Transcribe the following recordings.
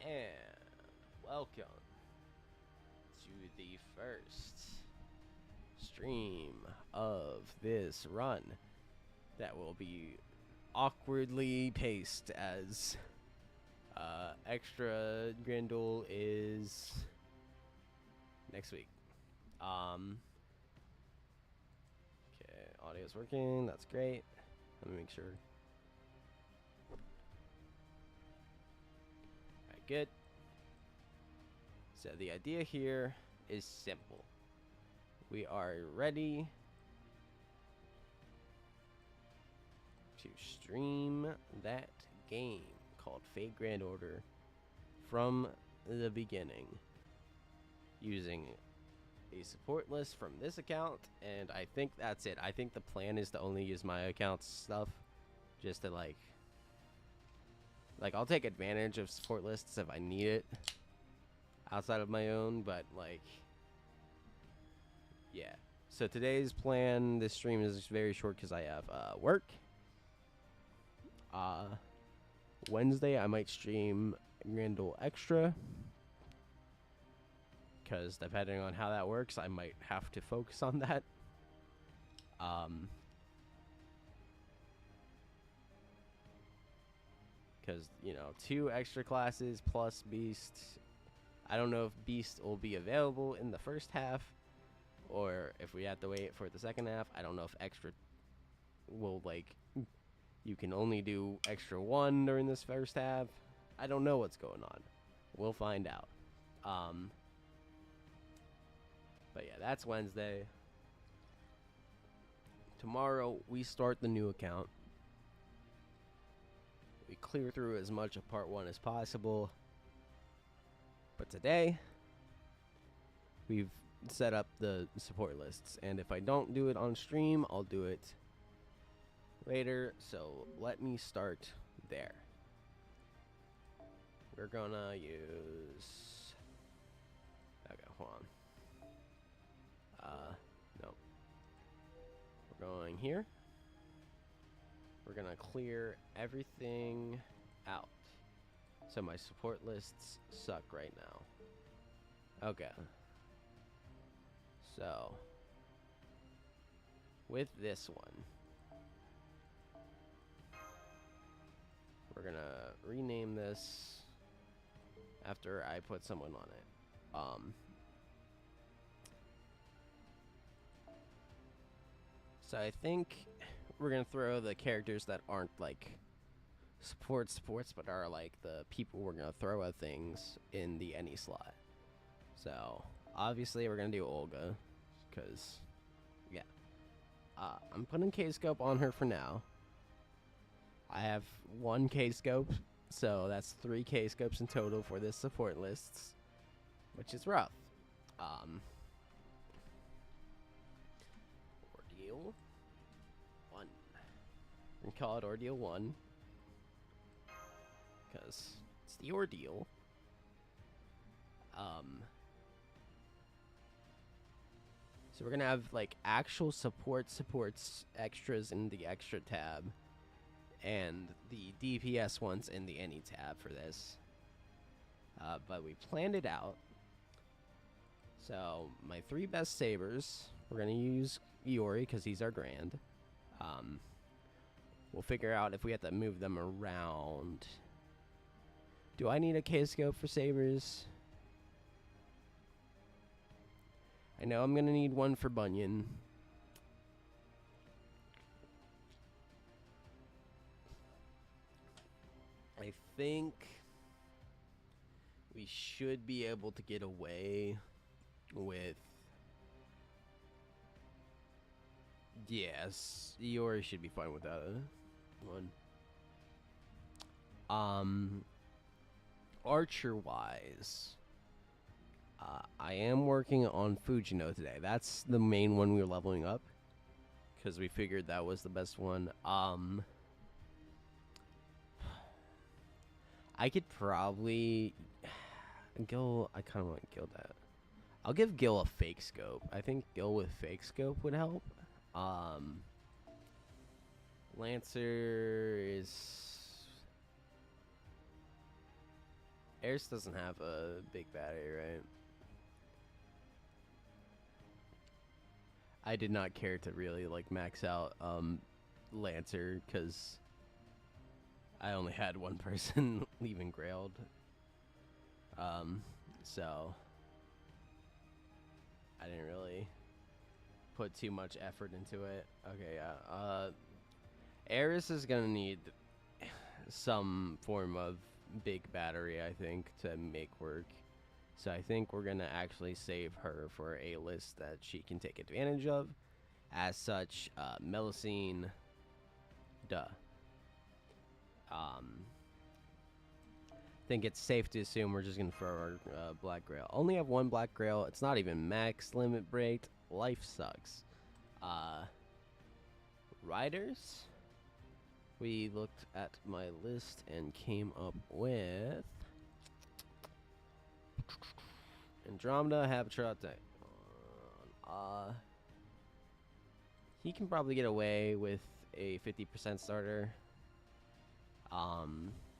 And welcome to the first stream of this run that will be awkwardly paced as extra Grindle is next week. Okay, audio's working, that's great. Let me make sure. Alright, good. So the idea here is simple. We are ready to stream that game called Fate Grand Order from the beginning using a support list from this account, and I think that's it. I think the plan is to only use my account's stuff just to like I'll take advantage of support lists if I need it outside of my own, but like, yeah. So today's plan, this stream is very short because I have work. Wednesday I might stream Grindle Extra because depending on how that works, I might have to focus on that. Because, you know, 2 extra classes plus Beast. I don't know if Beast will be available in the first half or if we have to wait for the second half. I don't know if Extra will, like, you can only do Extra 1 during this first half. I don't know what's going on. We'll find out. But yeah, that's Wednesday. Tomorrow, we start the new account. We clear through as much of part 1 as possible. But today, we've set up the support lists. And if I don't do it on stream, I'll do it later. So let me start there. We're gonna use... Okay, hold on. No. We're going here. We're gonna clear everything out. So my support lists suck right now. Okay. So with this one, we're gonna rename this after I put someone on it. So I think we're gonna throw the characters that aren't like supports, but are like the people we're gonna throw at things in the any slot. So obviously we're gonna do Olga, because yeah, I'm putting K-scope on her for now. I have 1 K-scope, so that's 3 K-scopes in total for this support lists, which is rough. Ordeal 1. We can call it Ordeal 1 because it's the Ordeal. So we're gonna have like actual supports extras in the extra tab, and the DPS ones in the any tab for this. But we planned it out. So my 3 best sabers, we're gonna use Iori because he's our Grand. We'll figure out if we have to move them around. Do I need a K-scope for sabers? I know I'm gonna need 1 for Bunyan. I think we should be able to get away with... Yes, Iori should be fine with that one. Archer-wise, I am working on Fujino today. That's the main one we were leveling up, because we figured that was the best one. I could probably... Gil, I kind of want Gil that. I'll give Gil a fake scope. I think Gil with fake scope would help. Lancer is... Aris doesn't have a big battery, right? I did not care to really like max out Lancer because I only had one person leaving Grailed. So I didn't really put too much effort into it. Okay, yeah. Aris is gonna need some form of big battery, I think, to make work. So I think we're gonna actually save her for a list that she can take advantage of. As such, Melusine, duh. Think it's safe to assume we're just gonna throw our Black Grail. Only have one Black Grail. It's not even max limit break. Life sucks. Riders. We looked at my list and came up with Andromeda, Habitat. He can probably get away with a 50% starter.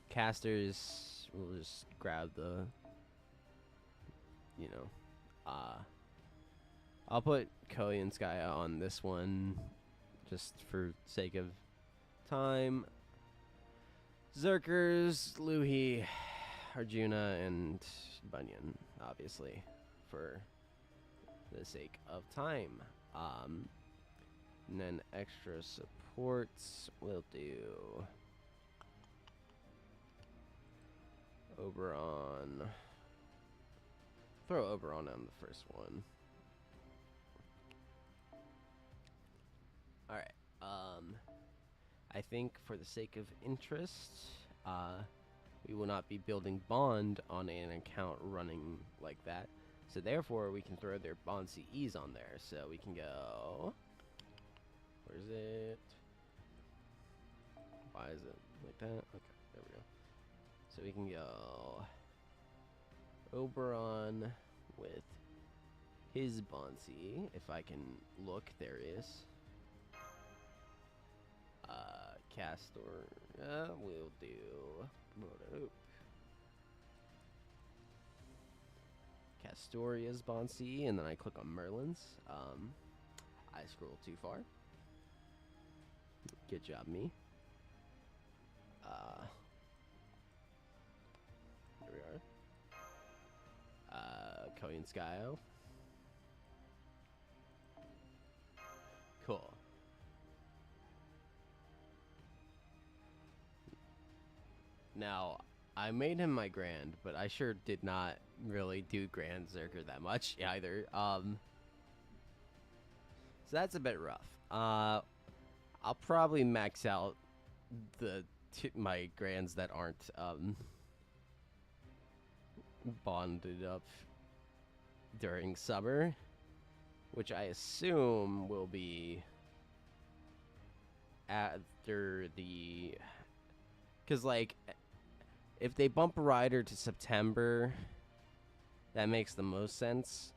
Casters, we'll just grab the, I'll put Koei and Skya on this one just for sake of time. Zerkers, Luhi, Arjuna, and Bunyan, obviously, for the sake of time. And then extra supports will do Oberon. Throw Oberon on the first one. Alright. I think for the sake of interest, we will not be building Bond on an account running like that. So therefore, we can throw their Bond CEs on there. So we can go... Where's it? Why is it like that? Okay, there we go. So we can go Oberon with his Bond CE. If I can look, there is. Castor, we'll do Castoria's Bond CE, and then I click on Merlin's. I scroll too far. Good job, me. Here we are. Koei and Skyo. Cool. Now, I made him my Grand, but I sure did not really do Grand Zerker that much either. So that's a bit rough. I'll probably max out my Grands that aren't bonded up during summer, which I assume will be after the... Because, like, if they bump a rider to September, that makes the most sense.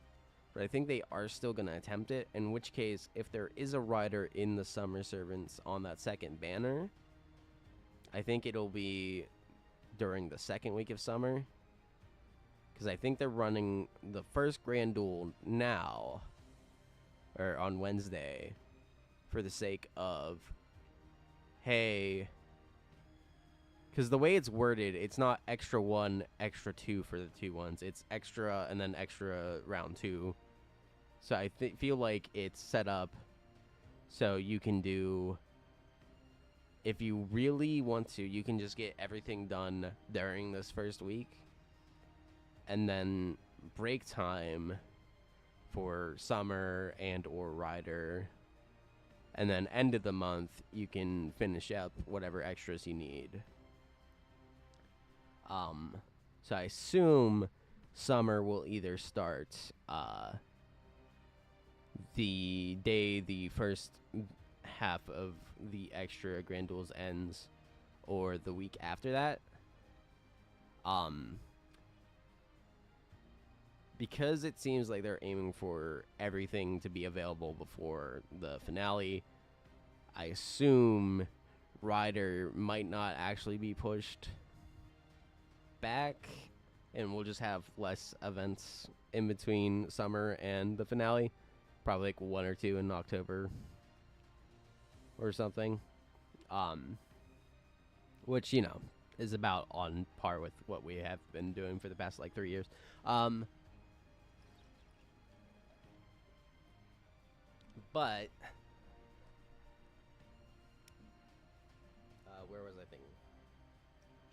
But I think they are still going to attempt it, in which case, if there is a rider in the Summer Servants on that second banner, I think it'll be during the second week of summer. Because I think they're running the first Grand Duel now, or on Wednesday, for the sake of, hey... Because the way it's worded, it's not extra 1, extra 2 for the 2 ones. It's extra and then extra round 2. So I feel like it's set up so you can do... If you really want to, you can just get everything done during this first week. And then break time for summer and or rider. And then end of the month, you can finish up whatever extras you need. So I assume summer will either start the day the first half of the extra Grand Duels ends, or the week after that. Because it seems like they're aiming for everything to be available before the finale, I assume Rider might not actually be pushed back, and we'll just have less events in between summer and the finale. Probably like 1 or 2 in October or something. Which, you know, is about on par with what we have been doing for the past like 3 years. But where was I thinking?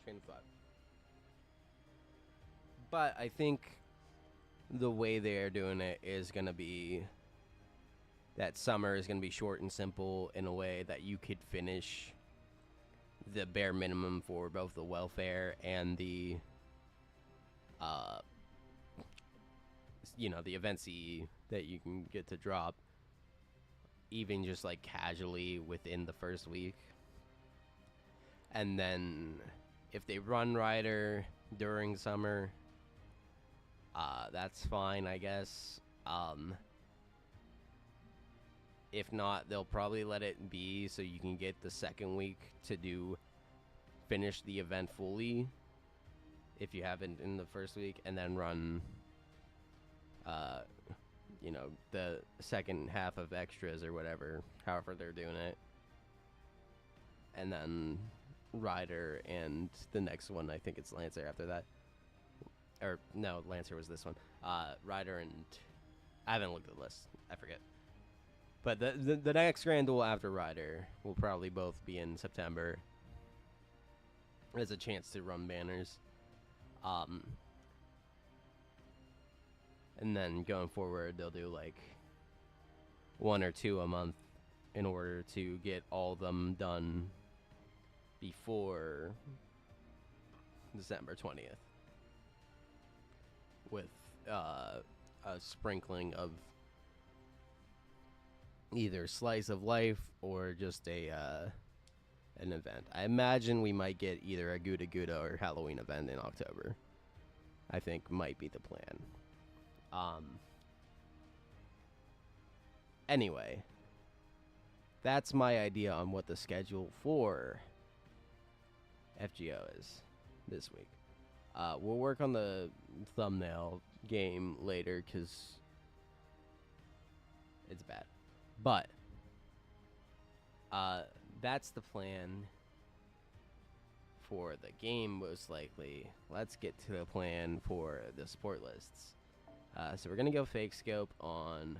Train of thought. But I think the way they're doing it is going to be that summer is going to be short and simple in a way that you could finish the bare minimum for both the welfare and the you know, the eventsy that you can get to drop even just like casually within the first week. And then if they run Rider during summer, that's fine, I guess. If not, they'll probably let it be so you can get the second week to finish the event fully if you haven't in the first week, and then run you know, the second half of extras or whatever, however they're doing it. And then Rider and the next one, I think it's Lancer after that. Or no, Lancer was this one. Rider and I haven't looked at the list. I forget. But the next Grand Duel after Rider will probably both be in September. As a chance to run banners. And then going forward, they'll do like 1 or 2 a month in order to get all of them done before December 20th. With a sprinkling of either slice of life or just an event. I imagine we might get either a Gouda Gouda or Halloween event in October. I think might be the plan. Anyway, that's my idea on what the schedule for FGO is this week. We'll work on the thumbnail game later because it's bad. But that's the plan for the game, most likely. Let's get to the plan for the support lists. So we're going to go fake scope on...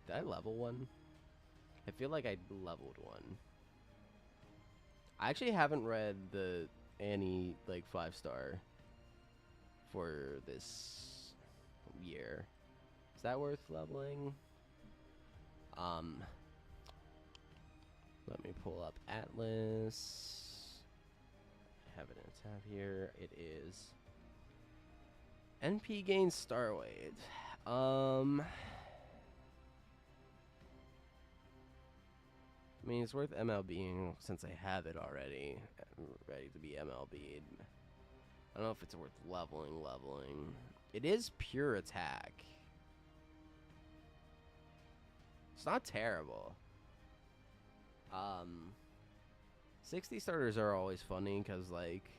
Did I level one? I feel like I leveled one. I actually haven't read the Annie, like, 5-star for this year. Is that worth leveling? Let me pull up Atlas. I have it in a tab here. It is NP gains star weight. I mean, it's worth MLBing since I have it already. I'm ready to be MLB'd. I don't know if it's worth leveling. It is pure attack. It's not terrible. 60 starters are always funny because, like,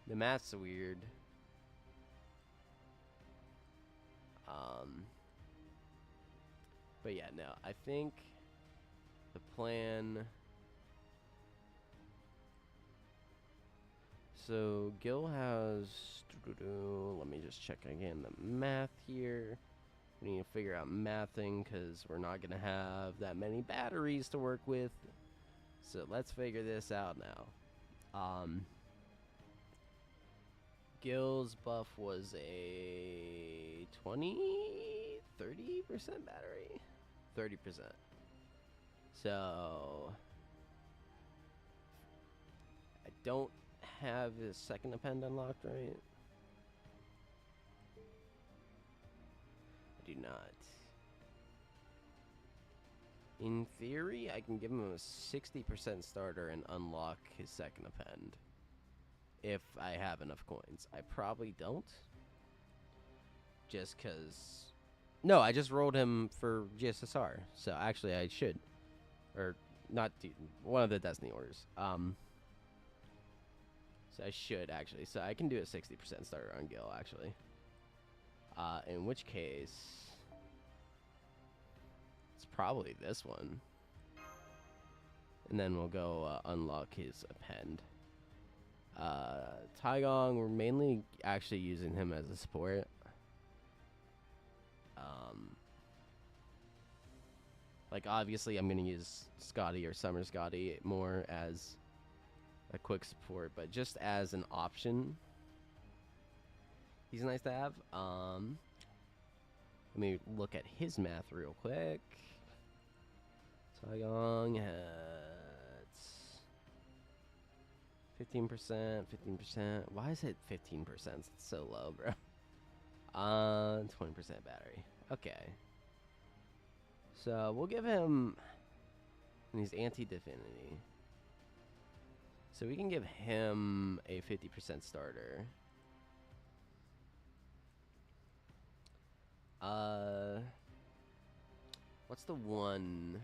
the math's weird. But yeah, no, I think the plan... So, Gil has... Let me just check again the math here. We need to figure out mathing because we're not going to have that many batteries to work with. So, let's figure this out now. Gil's buff was a 30% battery? 30%. So, I don't have his second append unlocked, right? I do not. In theory, I can give him a 60% starter and unlock his second append. If I have enough coins. I probably don't. Just because... No, I just rolled him for GSSR. So actually I should. Or not... One of the Destiny orders. So I should actually. So I can do a 60% starter on Gil actually. In which case, it's probably this one. And then we'll go unlock his append. Taigong, we're mainly actually using him as a support. Like, obviously, I'm going to use Scotty or Summer Scotty more as a quick support, but just as an option, he's nice to have. Let me look at his math real quick. Taigong has 15%, 15%. Why is it 15%? It's so low, bro. 20% battery. Okay. So we'll give him. And he's anti-divinity. So we can give him a 50% starter. What's the one?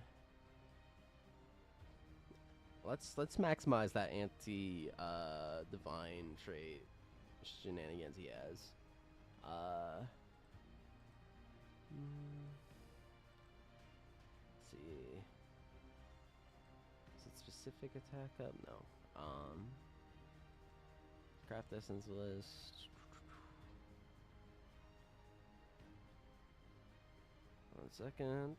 Let's maximize that anti divine trait shenanigans he has. Let's see. Is it specific attack up? No. Craft essence list. 1 second.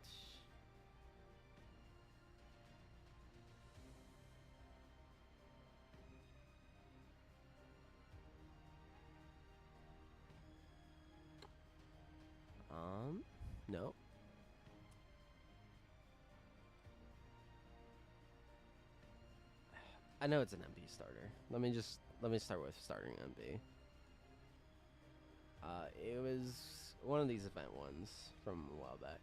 No. I know it's an MP starter. Let me start with starting MP. It was one of these event ones from a while back.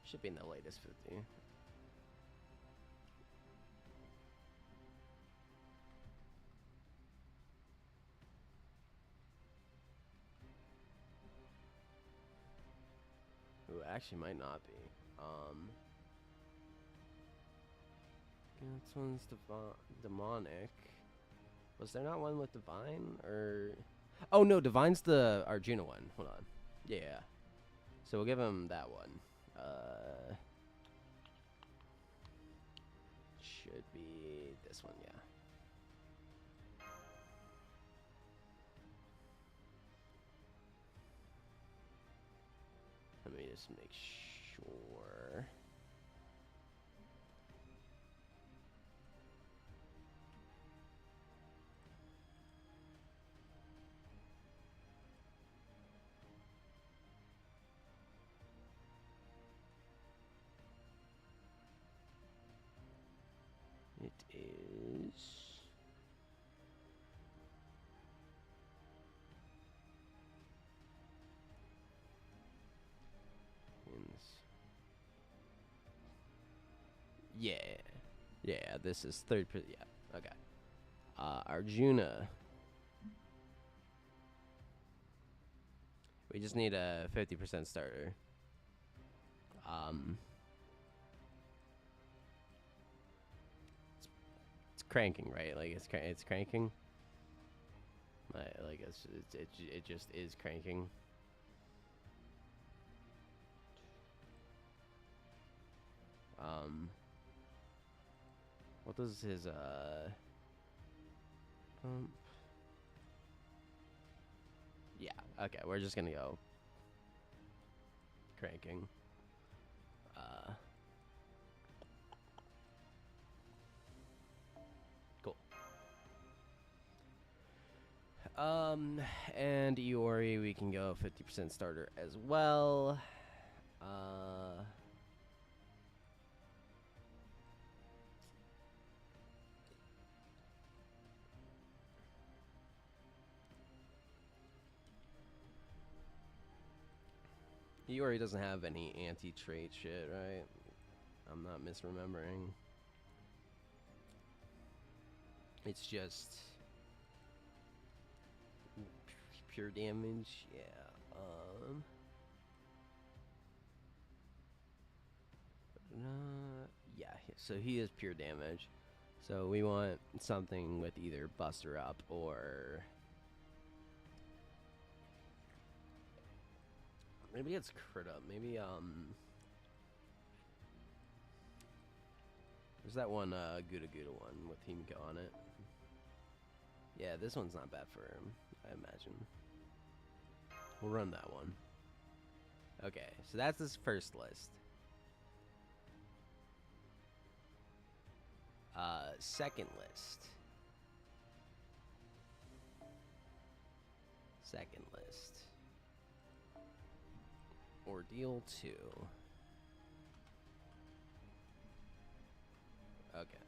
Should be in the latest 50. Ooh, actually might not be. This one's demonic. Was there not one with divine or? Oh no, divine's the Arjuna one. Hold on. Yeah. So we'll give him that one. Should be this one, yeah. Let me just make sure. It is. Yeah. Yeah, this is third. Yeah, okay. Arjuna. We just need a 50% starter. It's cranking, right? Like it's cranking. Like it just is cranking. What does his pump? Yeah, okay, we're just gonna go cranking. Cool. And Iori, we can go 50% starter as well. Iori doesn't have any anti-trait shit, right? I'm not misremembering. It's just pure damage, yeah. so he is pure damage. So we want something with either Buster Up or maybe it's Crit Up. Maybe there's that one Gouda Gouda one with Himiko on it. Yeah, this one's not bad for him, I imagine. We'll run that one. Okay, so that's his first list. Second list. Second list. Ordeal 2. Okay.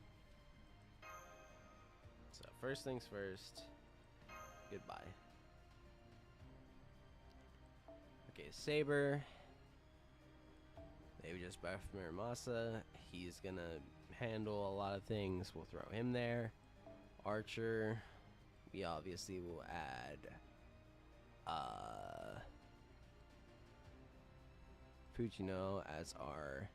So first things first. Goodbye. Okay, Saber. They just buffed Miramasa. He's gonna handle a lot of things. We'll throw him there. Archer. We obviously will add Fujino as our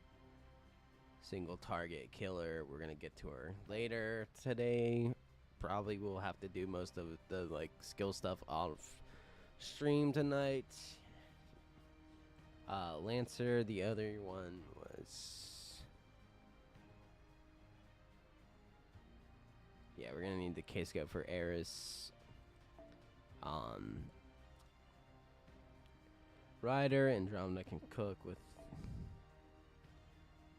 single target killer. We're gonna get to her later today. Probably we'll have to do most of the like skill stuff off stream tonight. Lancer, the other one was, yeah, we're gonna need the case scope for Eris. Ryder, Andromeda can cook with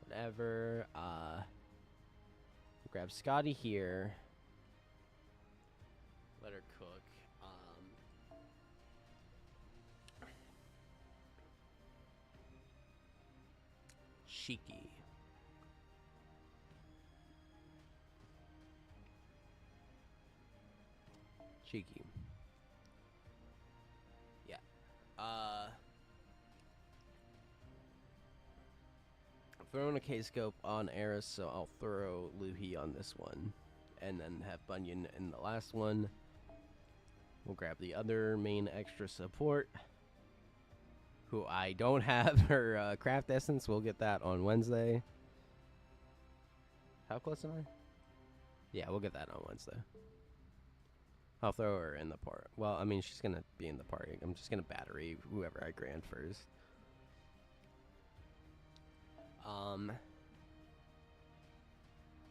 whatever. Grab Scotty here. Let her cook. Shiki. Shiki. Yeah. I'm throwing a K-scope on Eris, so I'll throw Luhi on this one. And then have Bunyan in the last one. We'll grab the other main extra support, who I don't have her craft essence. We'll get that on Wednesday. How close am I? Yeah, we'll get that on Wednesday. I'll throw her in the part. Well, I mean, she's going to be in the party. I'm just going to battery whoever I grant first.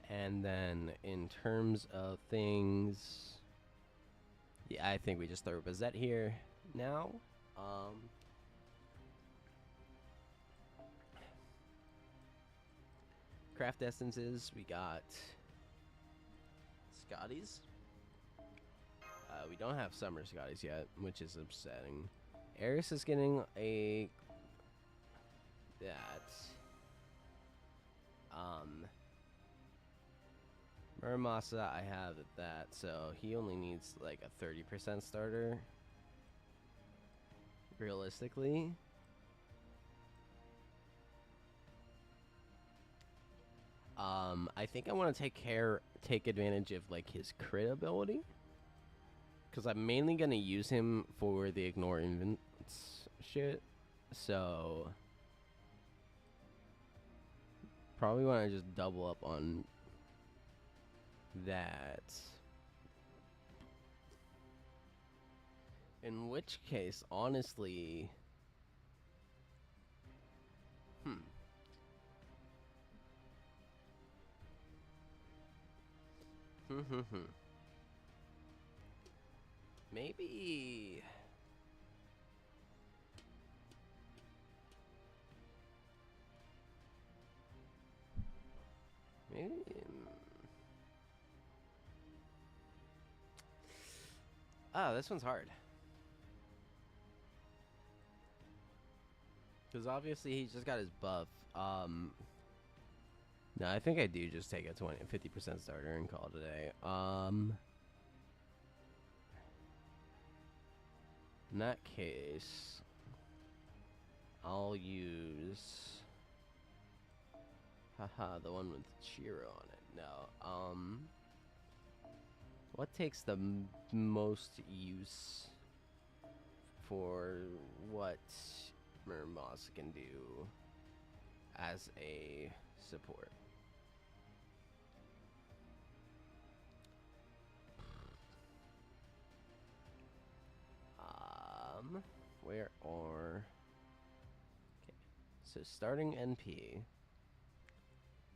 And then in terms of things, yeah, I think we just throw Bazette here now. Craft essences, we got Scotties. We don't have Summer Scotties yet, which is upsetting. Eris is getting a that. Muramasa, I have that, so he only needs like a 30% starter. Realistically. I think I want to take advantage of like his crit ability, because I'm mainly gonna use him for the ignore invents shit. So probably want to just double up on that. In which case, honestly, maybe. Oh, this one's hard. Because obviously he just got his buff. No, I think I do just take a 50% starter and call it a day. In that case, I'll use the one with Chiro on it. No. What takes the most use for what Mermoss can do as a support? where are... Okay, so starting NP.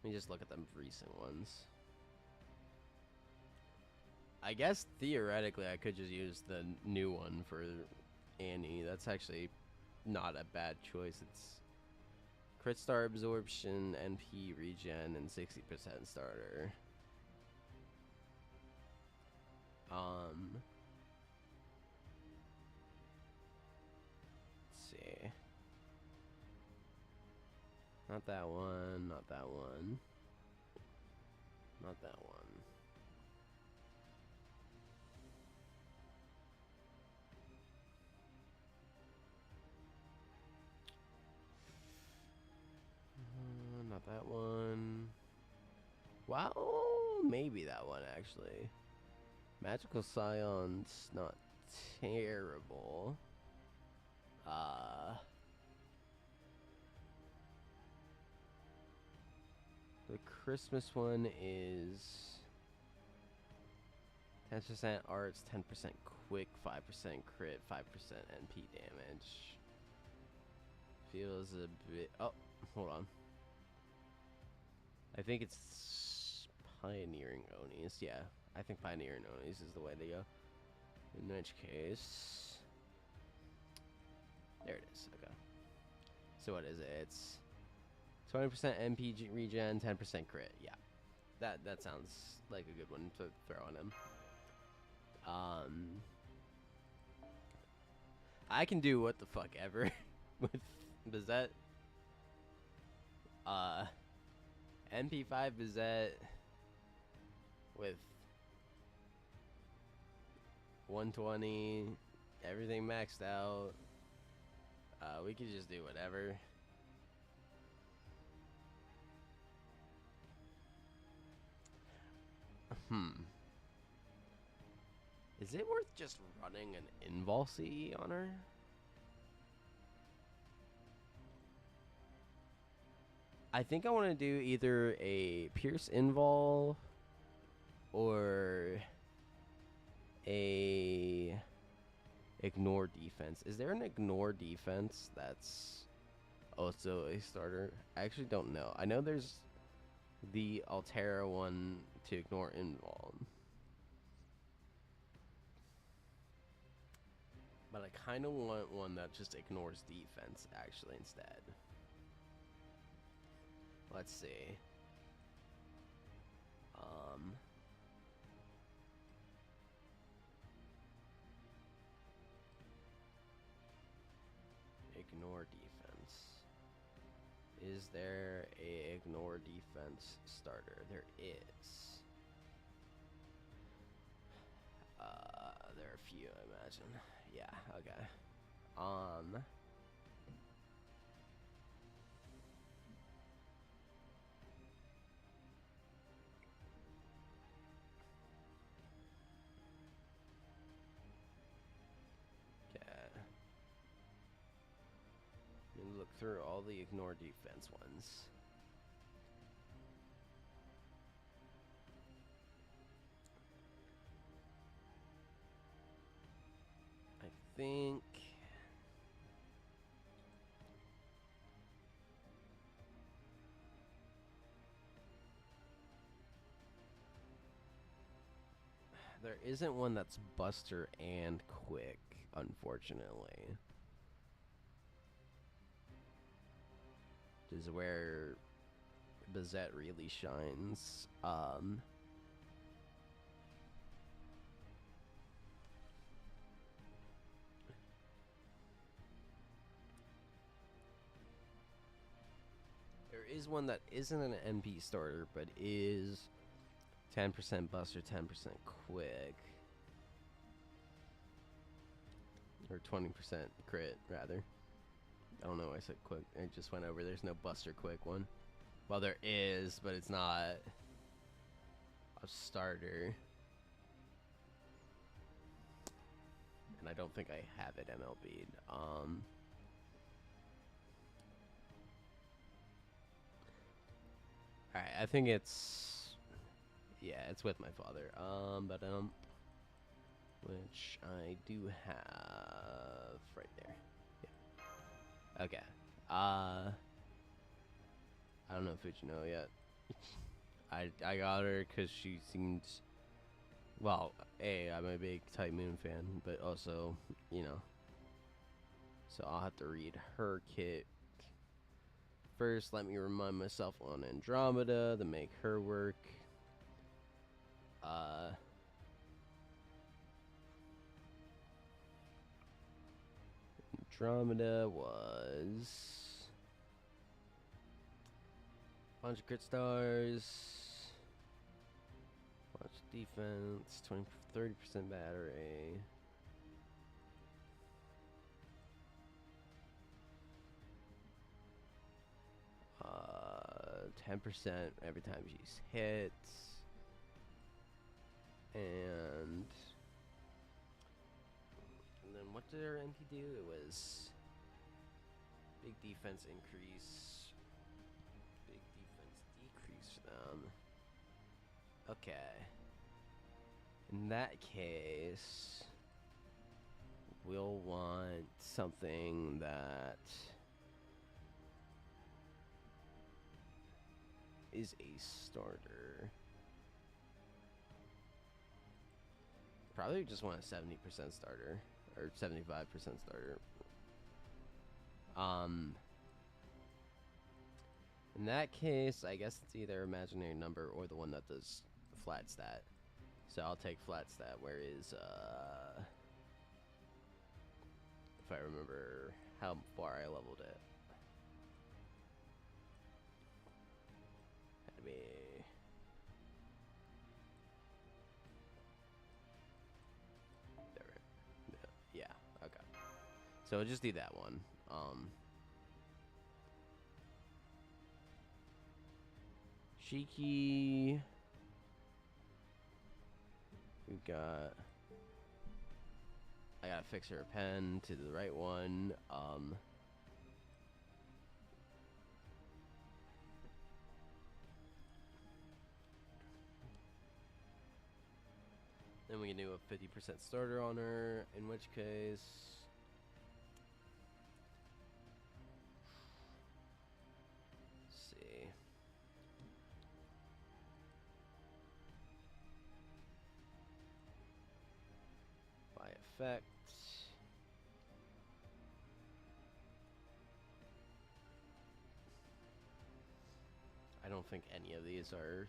Let me just look at the recent ones. I guess theoretically I could just use the new one for Annie. That's actually not a bad choice. It's crit star absorption, NP regen, and 60% starter. Let's see. Not that one, not that one. Not that one. Not that one. Wow, maybe that one actually. Magical Scion's not terrible. The Christmas one is 10% arts, 10% quick, 5% crit, 5% NP damage. Feels a bit... Oh, hold on. I think it's Pioneering Onis. Yeah, I think Pioneering Onis is the way to go. In which case... There it is. Okay. So what is it? It's 20% MP regen, 10% crit. Yeah. That sounds like a good one to throw on him. I can do what the fuck ever with Bizet. MP5 Bizet with 120, everything maxed out. We could just do whatever. Is it worth just running an Invol CE on her? I think I want to do either a Pierce Invol or a Ignore defense. Is there an Ignore defense that's also a starter? I actually don't know. I know there's the Altera one to ignore Invol. But I kind of want one that just ignores defense, actually, instead. Let's see. Ignore defense. Is there a ignore defense starter? There is. There are a few, I imagine. Yeah, okay. Let me look through all the ignore defense ones. I think there isn't one that's Buster and Quick, unfortunately. Which is where Bizet really shines. There is one that isn't an NP starter, but is 10% Buster, 10% Quick. Or 20% crit, rather. I don't know why I said Quick. I just went over. There's no Buster Quick one. Well, there is, but it's not a starter. And I don't think I have it MLB'd. Alright, I think it's... Yeah, it's with my father. Which I do have right there. Okay. I don't know if you know yet. I got her because she seemed. Well, I'm a big Type Moon fan, but also, you know. So I'll have to read her kit. First, let me remind myself on Andromeda to make her work. Andromeda was a bunch of crit stars, bunch of defense, 30% battery. 10% every time she's hit. And then what did her MP do? It was big defense increase, big defense decrease for them. Okay. In that case, we'll want something that is a starter. Probably just want a 70% starter or 75% starter. In that case, I guess it's either imaginary number or the one that does flat stat. So I'll take flat stat. Where is if I remember how far I leveled it. Had to be. There. Yeah. Okay. So we'll just do that one. Shiki. We've got. I gotta fix her pen to the right one. Then we can do a 50% starter on her, in which case. Let's see. By effect. I don't think any of these are.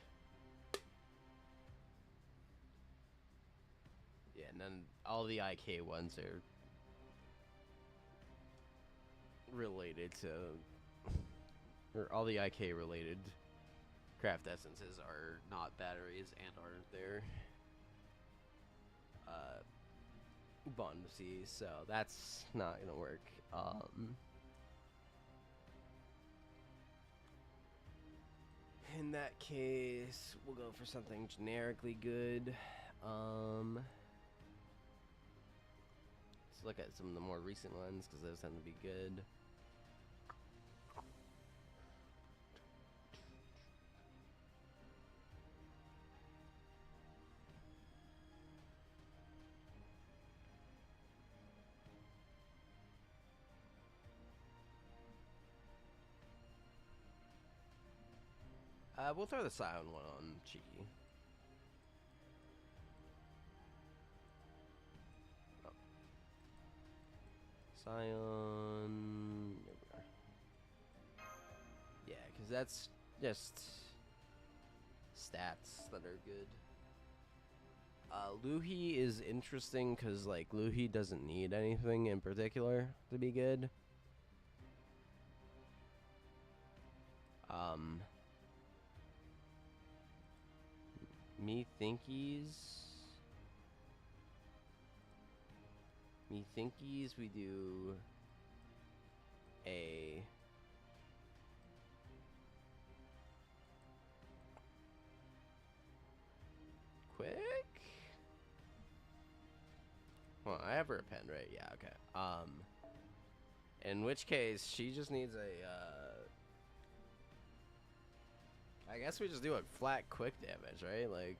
Yeah, none. All the IK ones are related to, or all the IK related craft essences are not batteries and aren't their bonuses, so that's not gonna work. In that case, we'll go for something generically good. Let's look at some of the more recent ones because those tend to be good. We'll throw the Scion one on Cheeky. Oh. Scion. Yeah, because that's just stats that are good. Luhi is interesting because, like, Luhi doesn't need anything in particular to be good. Methinkies, we do a quick. Well, I have her a pen, right? Yeah, okay. In which case, she just needs a, I guess we just do a flat quick damage, right? Like,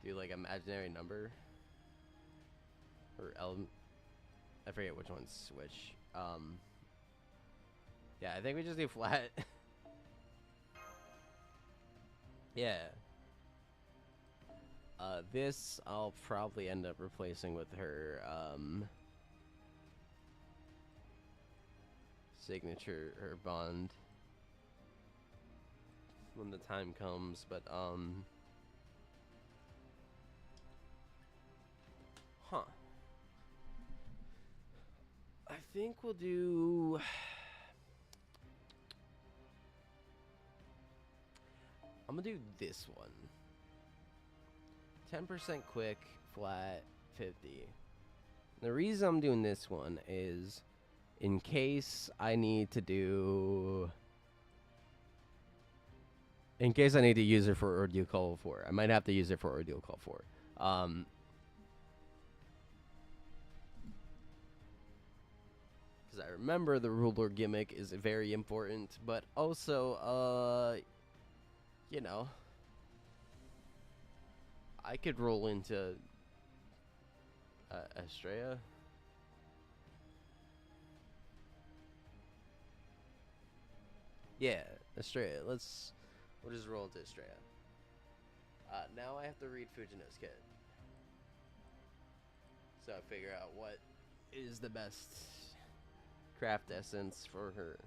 do like imaginary number or element. I forget which one's which. Yeah, I think we just do flat. Yeah. This I'll probably end up replacing with her, signature or bond when the time comes, but, huh. I think we'll do... I'm gonna do this one. 10% quick, flat, 50. The reason I'm doing this one is in case I need to do... In case I need to use it for Ordeal Call 4. I might have to use it for Ordeal Call 4. Because I remember the ruler gimmick is very important, but also, you know, I could roll into Estrella. Yeah, Estrella. We'll just roll into Estrella. Now I have to read Fujino's kit. So I figure out what is the best craft essence for her.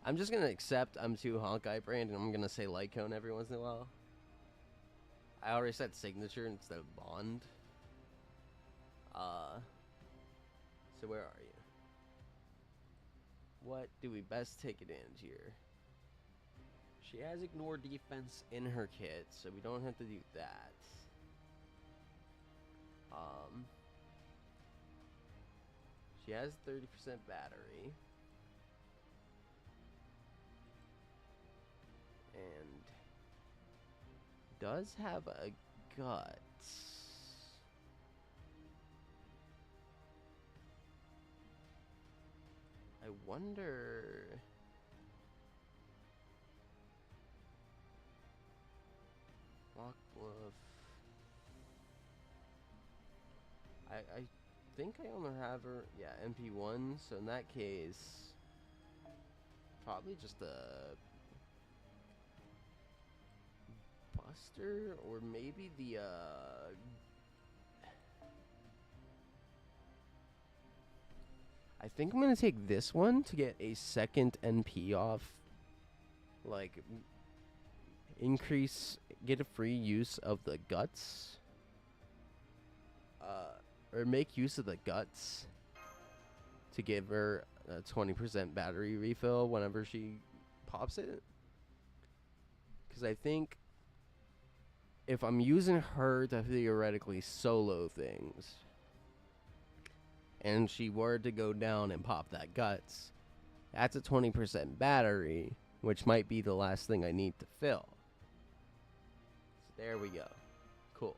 I'm just gonna accept I'm too Honkai brand and I'm gonna say light cone every once in a while. I already said signature instead of bond. So where are you? What do we best take advantage here? She has ignore defense in her kit, so we don't have to do that. She has 30% battery. And does have a gut. I wonder... Lock Bluff. I think I only have her... Yeah, MP1. So in that case... Probably just a... Buster? Or maybe the, I think I'm gonna take this one to get a second NP off. Like, get a free use of the guts. Or make use of the guts to give her a 20% battery refill whenever she pops it. Because I think if I'm using her to theoretically solo things, and she were to go down and pop that guts, that's a 20% battery, which might be the last thing I need to fill. So there we go. Cool.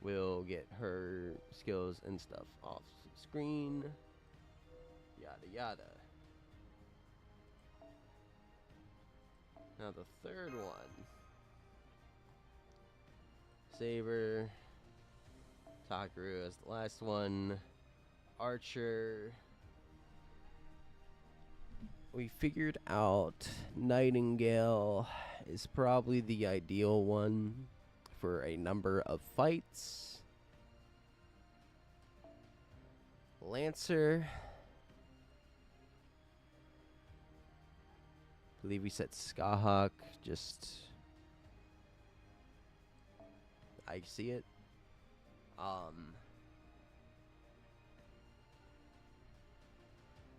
We'll get her skills and stuff off screen. Yada yada. Now the third one. Saber. Takaru as the last one. Archer. We figured out Nightingale is probably the ideal one for a number of fights. Lancer. I believe we said Skahawk. Just... I see it.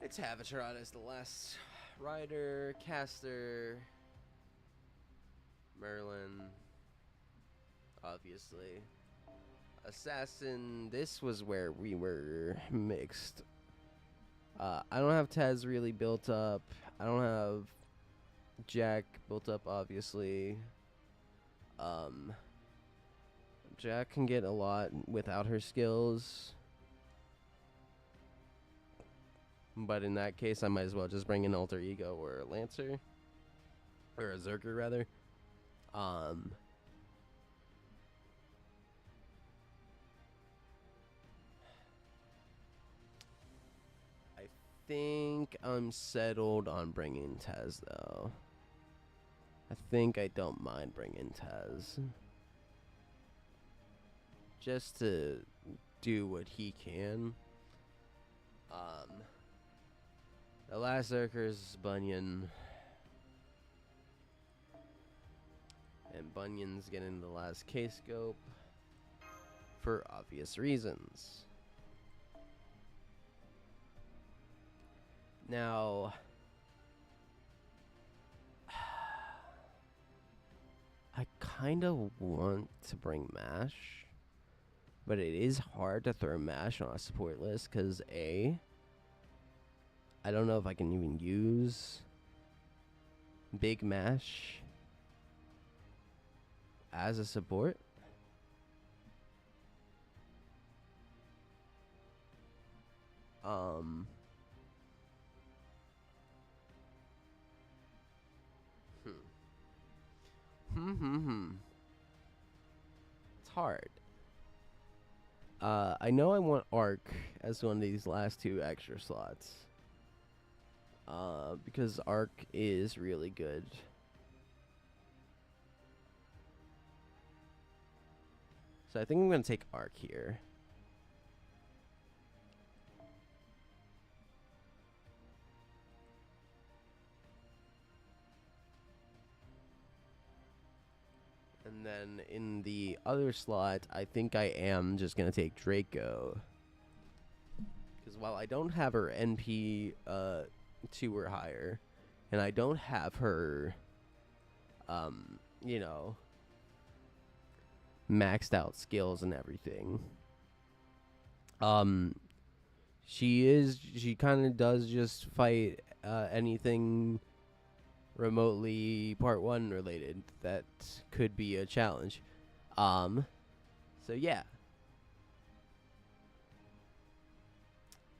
It's Havitrata as the last rider, caster, Merlin, obviously. Assassin, this was where we were mixed. I don't have Tez really built up. I don't have Jack built up, obviously. Jack can get a lot without her skills. But in that case, I might as well just bring an Alter Ego or a Lancer. Or a Zerker, rather. think I'm settled on bringing Tez, though. I think I don't mind bringing Tez. Just to do what he can. The last Zerker's Bunyan. And Bunyan's getting the last case scope. For obvious reasons. Now, I kind of want to bring MASH, but it is hard to throw MASH on a support list because I don't know if I can even use Big MASH as a support. It's hard. I know I want Arc as one of these last 2 extra slots. Because Arc is really good. So I think I'm going to take Arc here. And then in the other slot, I think I am just going to take Draco. Because while I don't have her NP 2 or higher, and I don't have her, you know, maxed out skills and everything, she kind of does just fight anything remotely part 1 related that could be a challenge. So yeah.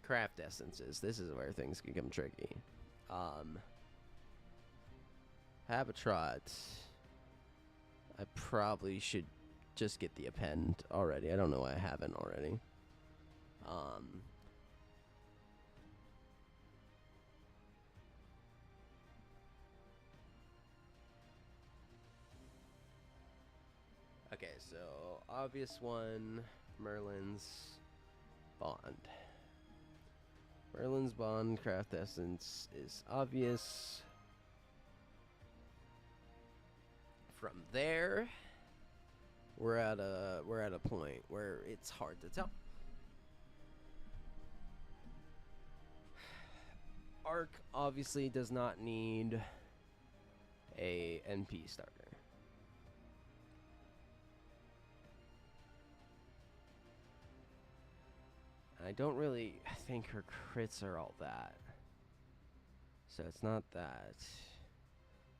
Craft essences. This is where things can become tricky. Habitat. I probably should just get the append already. I don't know why I haven't already. Okay, so obvious one, Merlin's Bond. Merlin's Bond craft essence is obvious. From there, we're at a point where it's hard to tell. Arc obviously does not need a NP starter. I don't really think her crits are all that. So it's not that.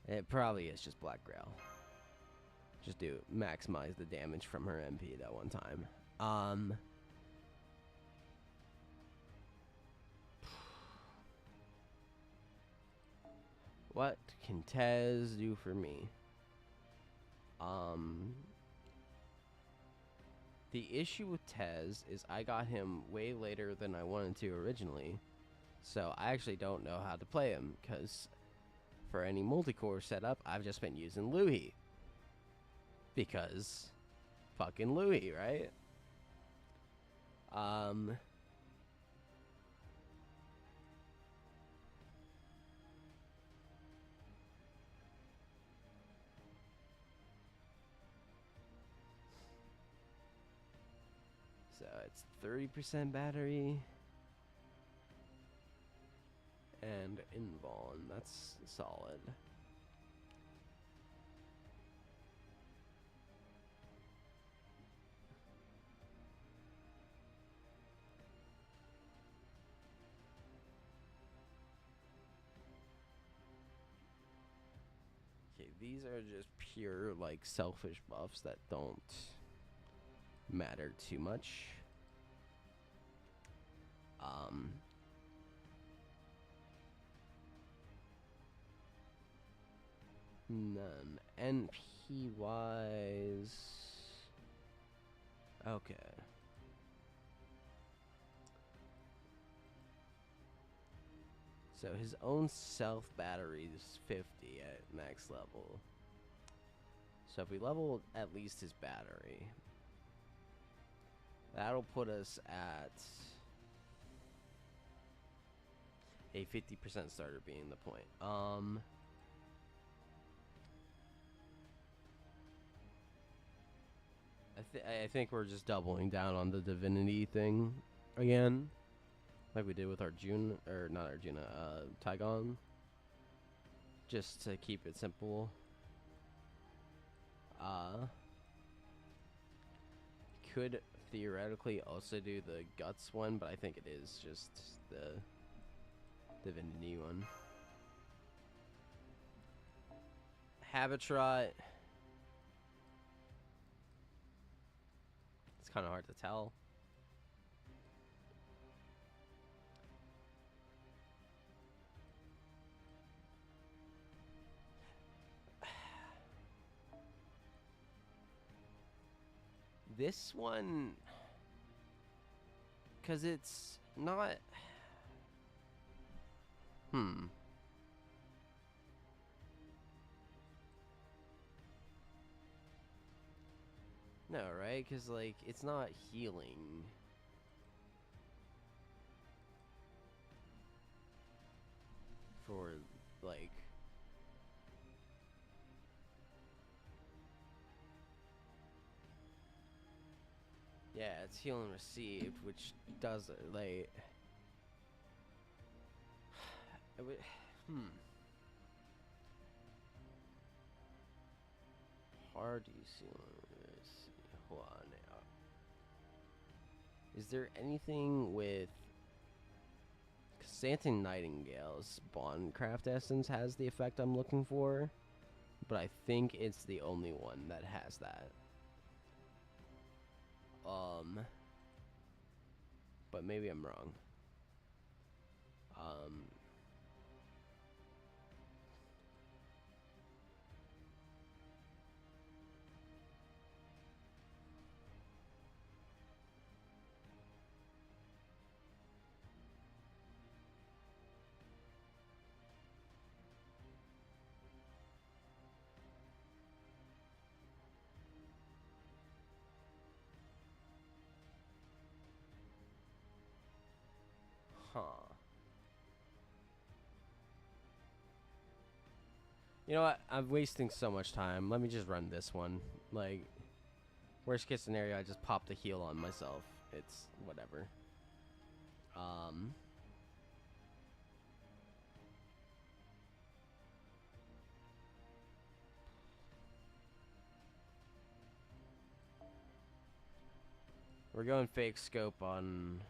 It probably is just Black Grail. Just do maximize the damage from her MP that one time. What can Tez do for me? The issue with Tez is I got him way later than I wanted to originally. So I actually don't know how to play him, because for any multi-core setup, I've just been using Louis. Because fucking Louis, right? So it's 30% battery. And invuln, that's solid. Okay, these are just pure, like, selfish buffs that don't matter too much. None. NP wise. Okay. So his own self battery is 50 at max level. So if we level at least his battery, that'll put us at a 50% starter being the point. I think we're just doubling down on the divinity thing again, like we did with Arjuna, or not Arjuna, Tygon, just to keep it simple. Could theoretically also do the guts one, but I think it is just the divinity one. Habitrot. It's kind of hard to tell. This one, because it's not. No, right? Because, like, it's not healing. For, like. Yeah, it's healing received, which does it, like. It would, Hardy healing. Hold on. Is there anything with Xanthan Nightingale's Bondcraft Essence has the effect I'm looking for, but I think it's the only one that has that. But maybe I'm wrong. Huh. You know what? I'm wasting so much time. Let me just run this one. Like, worst case scenario, I just pop the heal on myself. It's whatever. We're going fake scope on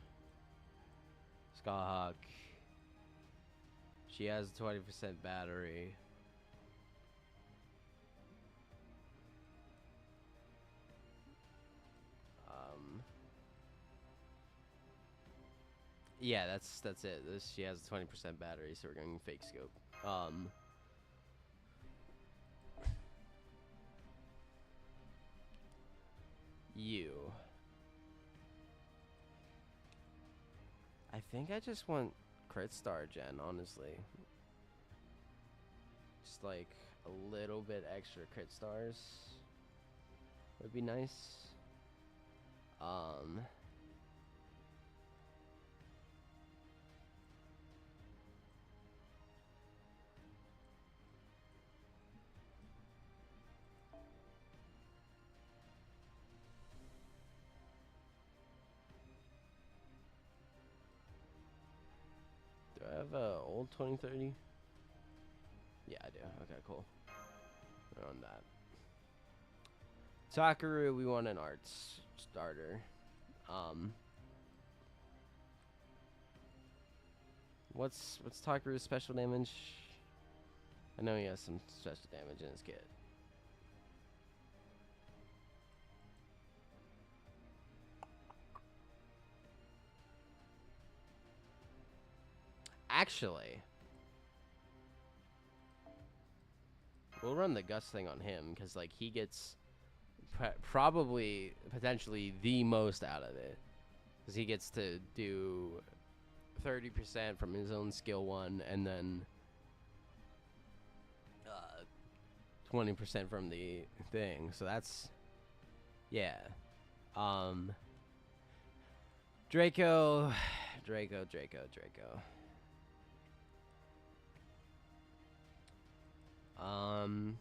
Skullhawk. She has a 20% battery. Yeah, that's it. She has a 20% battery, so we're going fake scope. I think I just want crit star gen, honestly. Just like a little bit extra crit stars would be nice. Do I have a old 2030? Yeah, I do. Okay, cool. We're on that. Takaru, we want an arts starter. What's Takaru's special damage? I know he has some special damage in his kit. Actually, we'll run the Gus thing on him, because, like, he gets probably, potentially, the most out of it. Because he gets to do 30% from his own skill 1, and then 20% from the thing. So that's, yeah. Draco. Um,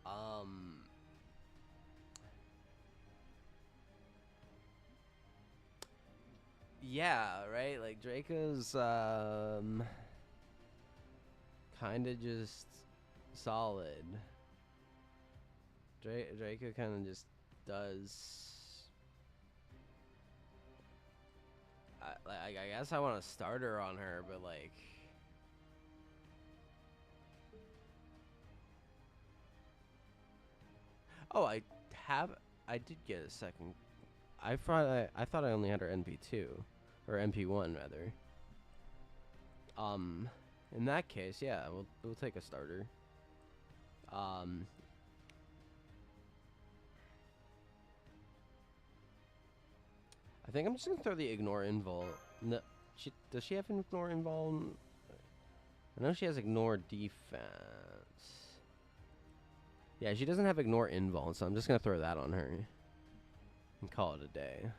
um, yeah, right? Like, Draco's, kind of just solid. Draco kind of just does. I guess I want a starter on her, but like. Oh, I did get a second. I thought I only had her NP2, or MP1 rather. In that case, yeah, we'll take a starter. I think I'm just gonna throw the ignore invul. No, does she have ignore invul? I know she has ignore defense. Yeah, she doesn't have ignore invul, so I'm just gonna throw that on her and call it a day.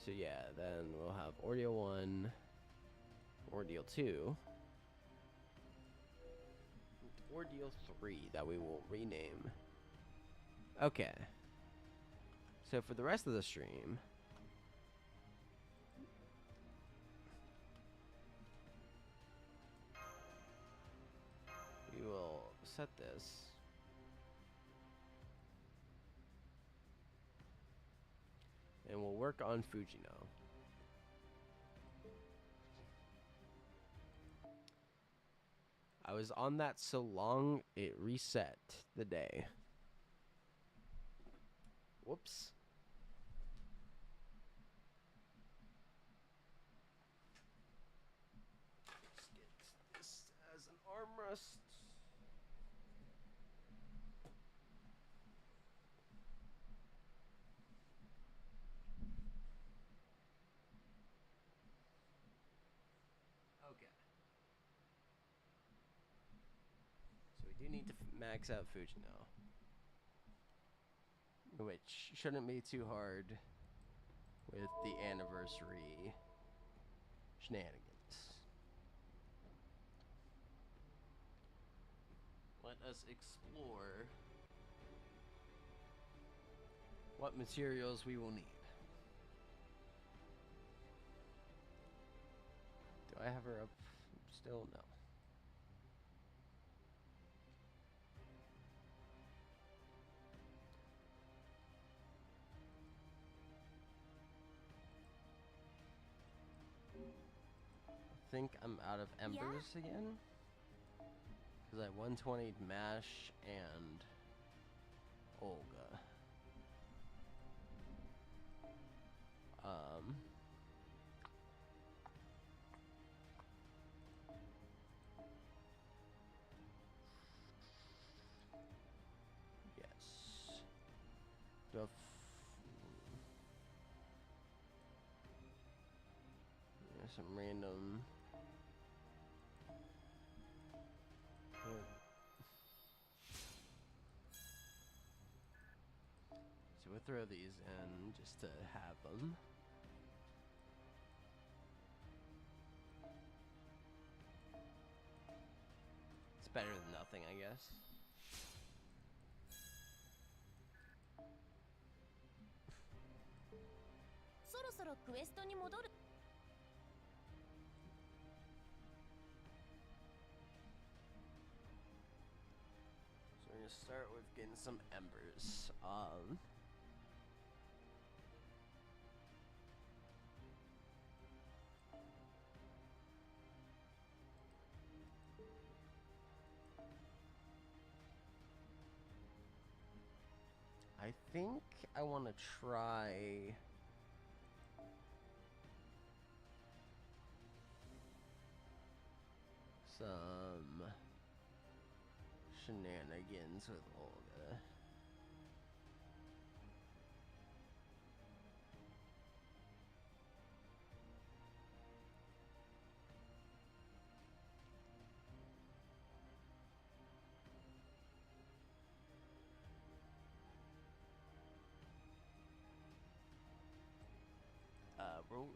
So yeah, then we'll have Ordeal 1, Ordeal 2, Ordeal 3 that we will rename. Okay. So for the rest of the stream, we will set this. And we'll work on Fujino. I was on that so long, it reset the day. Whoops. Let's get this as an armrest. Okay. So we do need to max out Fujino, which shouldn't be too hard with the anniversary shenanigans. Let us explore what materials we will need. Do I have her up still? No. I think I'm out of embers again. Because I 120'd Mash and Olga. Yes. There's some random. So we'll throw these in just to have them. It's better than nothing, I guess. So we're gonna start with getting some embers. I think I want to try some shenanigans with Olga.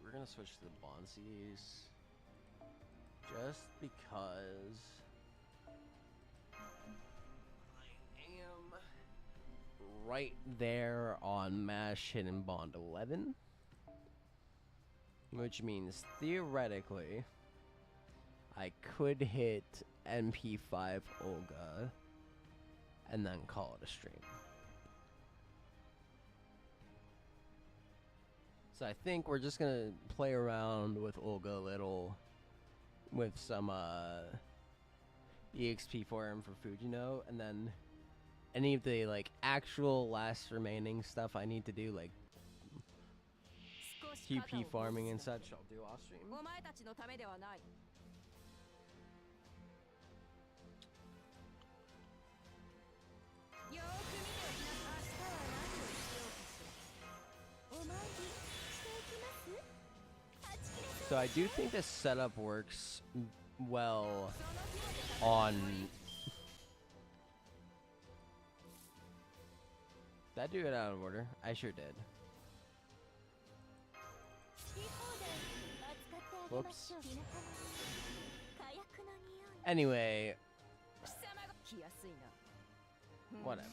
We're gonna switch to the Bonsies just because I am right there on Mash Hidden Bond 11, which means theoretically I could hit MP5 Olga and then call it a stream. So I think we're just gonna play around with Olga a little with some EXP for him for Fujino, and then any of the like actual last remaining stuff I need to do, like TP farming and such, I'll do off stream. So I do think this setup works well on... Did I do it out of order? I sure did. Whoops. Anyway. Whatever.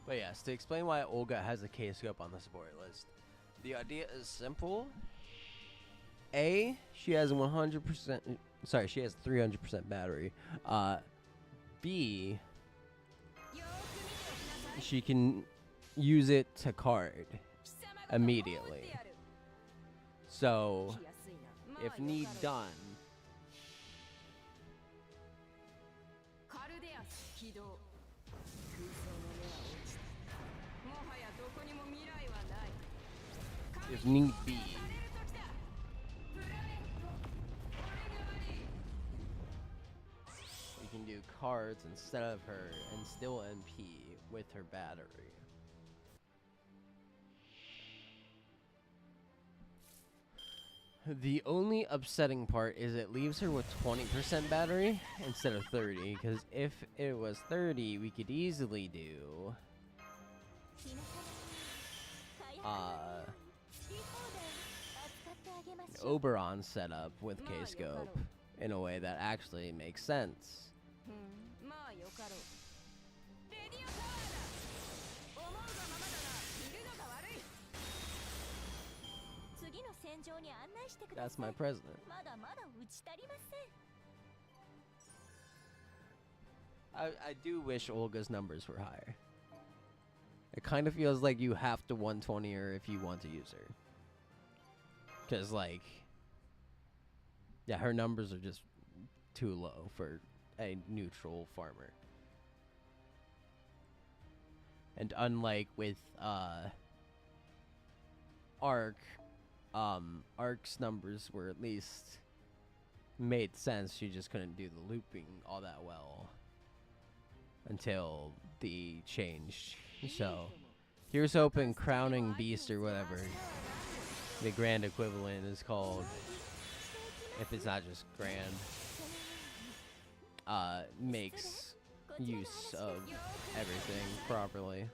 But yes, to explain why Olga has a K-scope on the support list, the idea is simple. A, she has 100%, sorry, she has 300% battery. B, she can use it to card immediately. So, if need done, if need be, we can do cards instead of her and still MP with her battery. The only upsetting part is it leaves her with 20% battery instead of 30, because if it was 30, we could easily do an Oberon setup with K-scope in a way that actually makes sense. That's my president. I do wish Olga's numbers were higher. It kind of feels like you have to 120 her if you want to use her. Because, like, yeah, her numbers are just too low for a neutral farmer. And unlike with Arc, Arc's numbers were at least made sense. She just couldn't do the looping all that well until the change. So here's hoping Crowning Beast or whatever the grand equivalent is called, if it's not just grand, makes use of everything properly.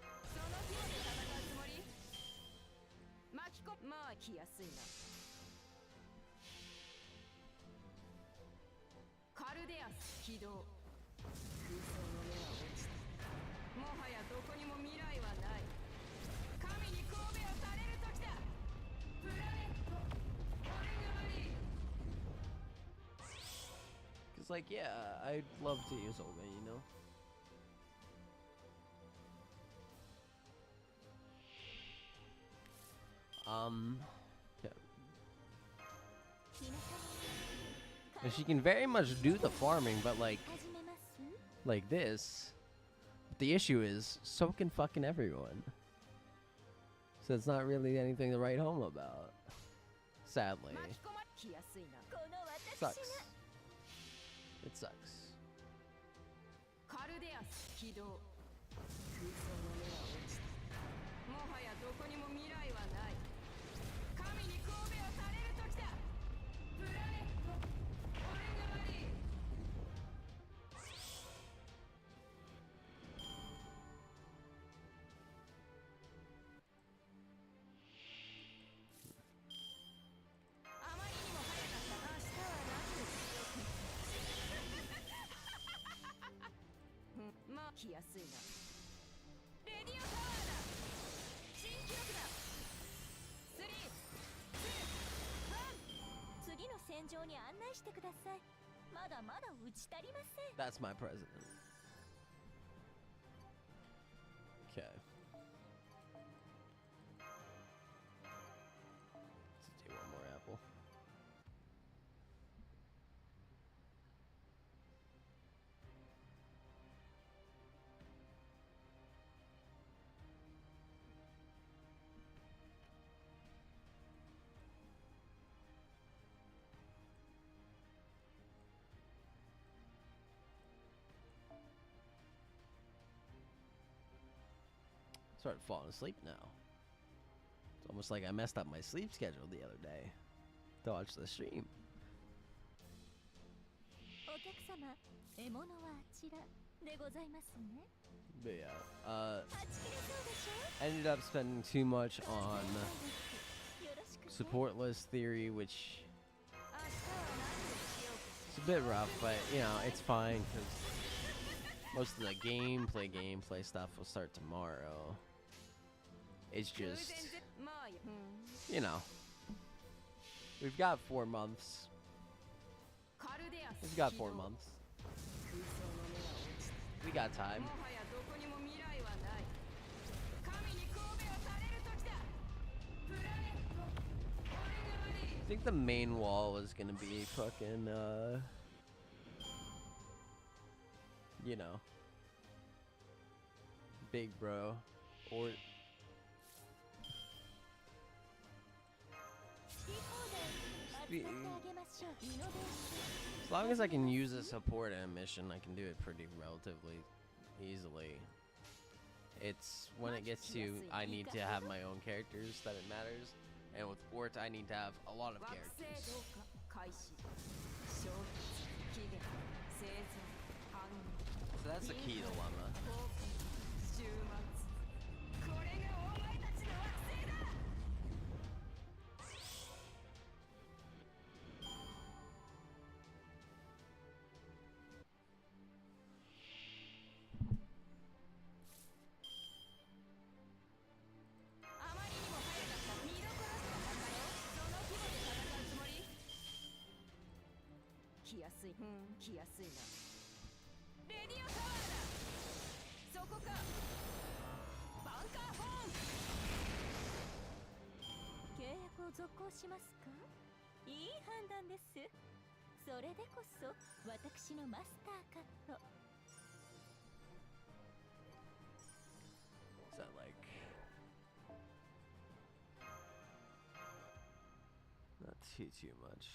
was like, yeah, I'd love to use Olga, you know? Yeah. And she can very much do the farming, but like this. The issue is, so can fucking everyone. So it's not really anything to write home about. Sadly. Sucks. It sucks. That's my president. Okay. Let's do one more apple. Started falling asleep now. It's almost like I messed up my sleep schedule the other day to watch the stream. But yeah, ended up spending too much on support list theory, which it's a bit rough, but you know, it's fine because most of the gameplay stuff will start tomorrow. It's just, you know, we've got 4 months. We've got 4 months. We got time. I think the main wall is gonna be fucking, you know, big bro, or as long as I can use a support in a mission, I can do it pretty relatively easily. It's when it gets to I need to have my own characters that it matters, and with Quartz I need to have a lot of characters. So that's the key dilemma. Is that like not too much?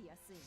Let's see.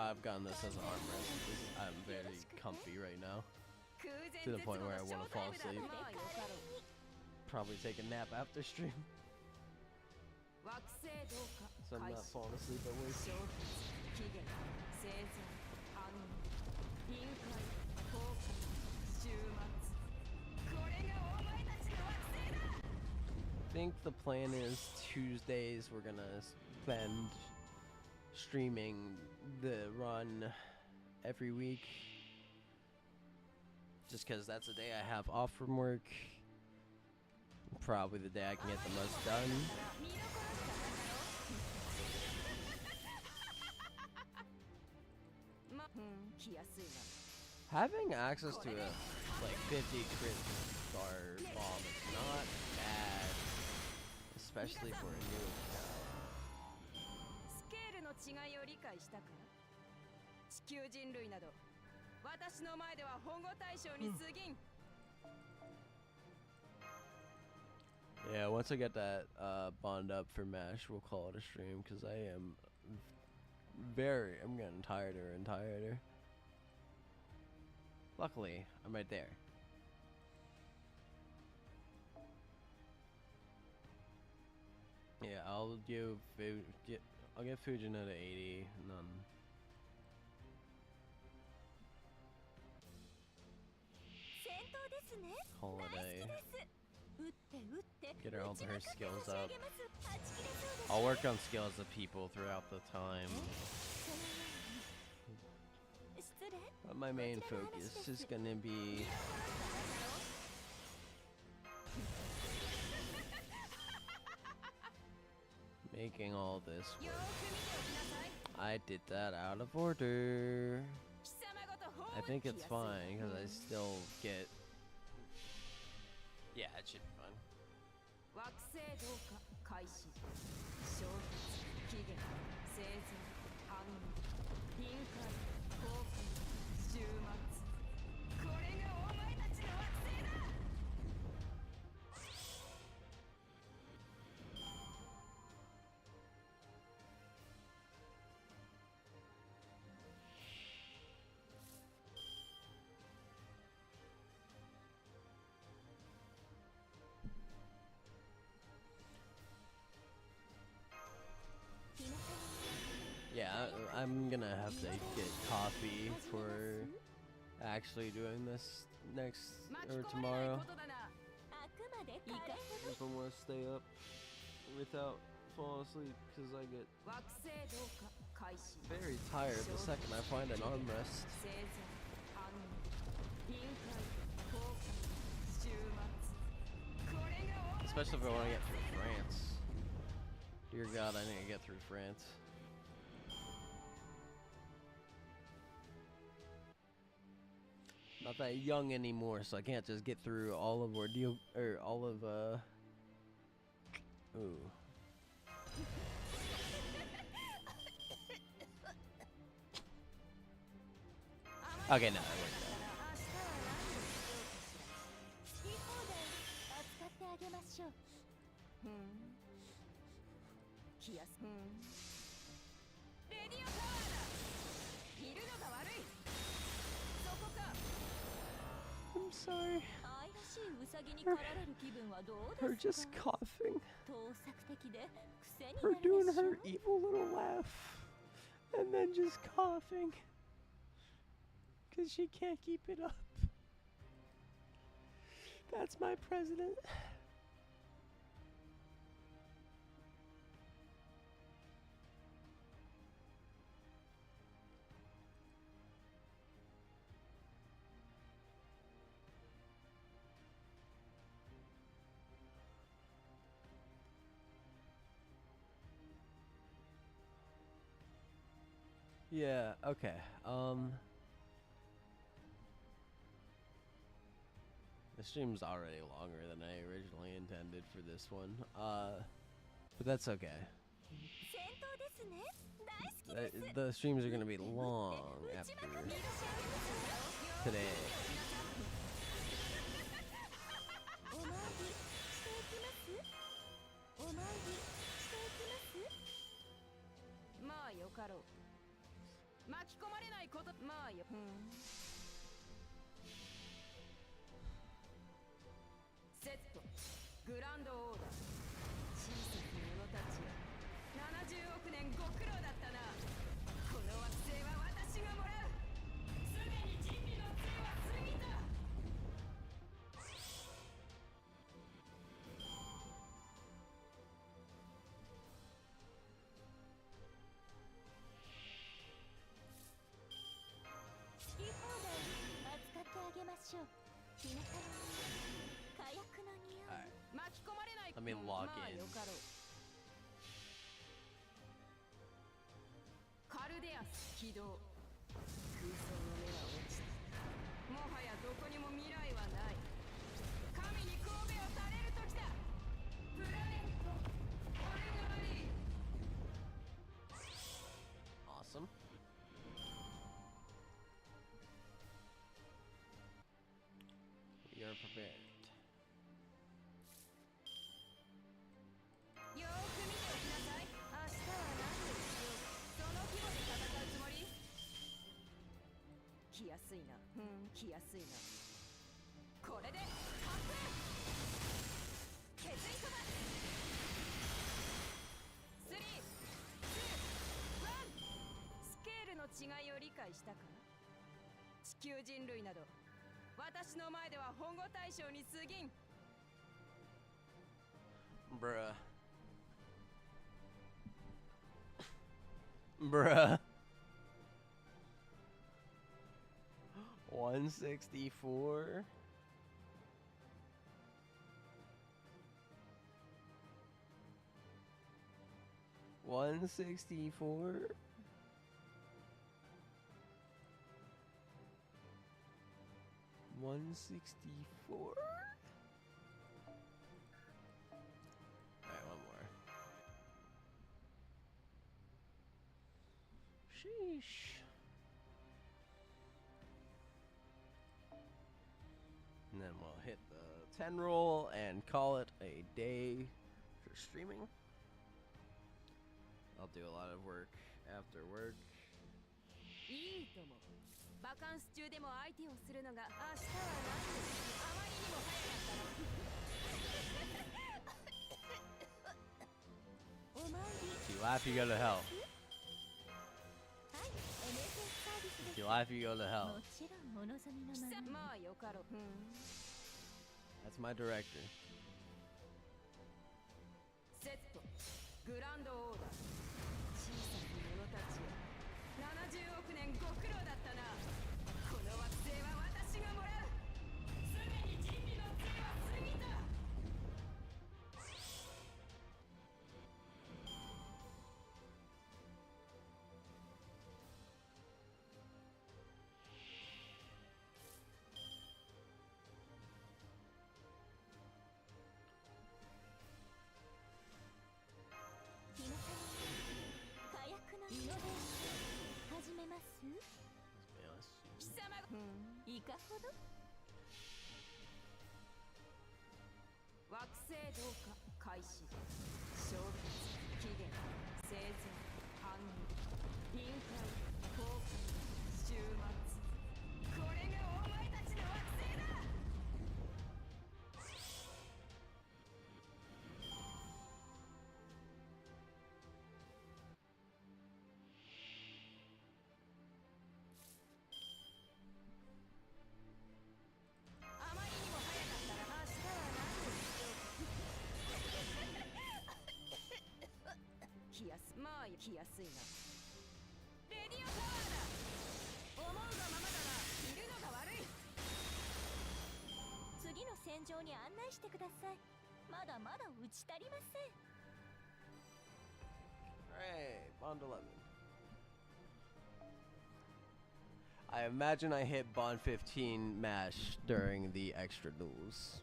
I've gotten this as an armrest because I'm very comfy right now. To the point where I want to fall asleep. Probably take a nap after stream. So I'm not falling asleep at work. I think the plan is Tuesdays we're gonna spend streaming the run every week. Just because that's the day I have off from work. Probably the day I can get the most done. Having access to a like 50 crit star bomb is not bad, especially for a new account. Yeah, once I get that bond up for MASH, we'll call it a stream, because I am I'm getting tireder and tireder. Luckily, I'm right there. Yeah, I'll give Fujin at 80, none. Holiday. Get her all her skills up. I'll work on skills of people throughout the time. But my main focus is gonna be making all this work. I did that out of order. I think it's fine because I still get. Yeah, it should be fun. Yeah, I'm gonna have to get coffee for actually doing this next or tomorrow. If I want to stay up without falling asleep, because I get very tired the second I find an armrest. Especially if I want to get through France. Dear God, I need to get through France. Not that young anymore, so I can't just get through all of Ordeal or all of ooh. Okay, no, I went I'm sorry. Her just coughing. Her doing her evil little laugh. And then just coughing. Because she can't keep it up. That's my president. Yeah, okay. The stream's already longer than I originally intended for this one. But that's okay. The streams are gonna be long after today. まあよ。セットグランドオーダー。小さな者たちよ、70億年ご苦労だったな。この惑星は私がもらう。すでに人類の杖は過ぎた。好き放題扱ってあげましょう。日向の火薬の匂い。巻き込まれない。 Let me log まあ in. よかろう。カルデアス起動。空想の目は落ちた。もはやどこにも未来はない。神に神戸を垂れる時だ。プラネットオレガリー。 Awesome. You're prepared. よーく見ておきなさい。明日は何をしよう。その規模で戦うつもり？来やすいな。来やすいな。これで発拳。決意飛ばす。3、2、1。スケールの違いを理解したか？地球人類など私の前では保護対象に過ぎん。 Bruh. Bruh. 164? $164? $164? Alright, one more. Sheesh. And then we'll hit the 10 roll and call it a day for streaming. I'll do a lot of work after work. いいとも。バカンス中でも相手をするのが明日は何です。あまりにも早かったな。お参り。 If you laugh, you go to hell. はい、NSS サービスで If す。 you laugh, you go to hell. もちろんお望みのままに。まあよかろう。That's my director. セットグランドオーダー。小さな者たちよ、70億年ご苦労だったな。この惑星は私がもらう。すでに人類の杖は過ぎた。日向の火薬のイノベーション始めます。貴様がいかほど。惑星同化開始。衝突、期限、生存、反応、臨界、崩壊、終末。これがお前たちの惑星だ。あまりにも早かったら明日は何をしよう。来やすまあ来やすいな。レディオタワーだ。思うがままだな。いるのが悪い。次の戦場に案内してください。まだまだ打ち足りません。Alright, Bond 11. I imagine I hit Bond 15 mash during the extra duels.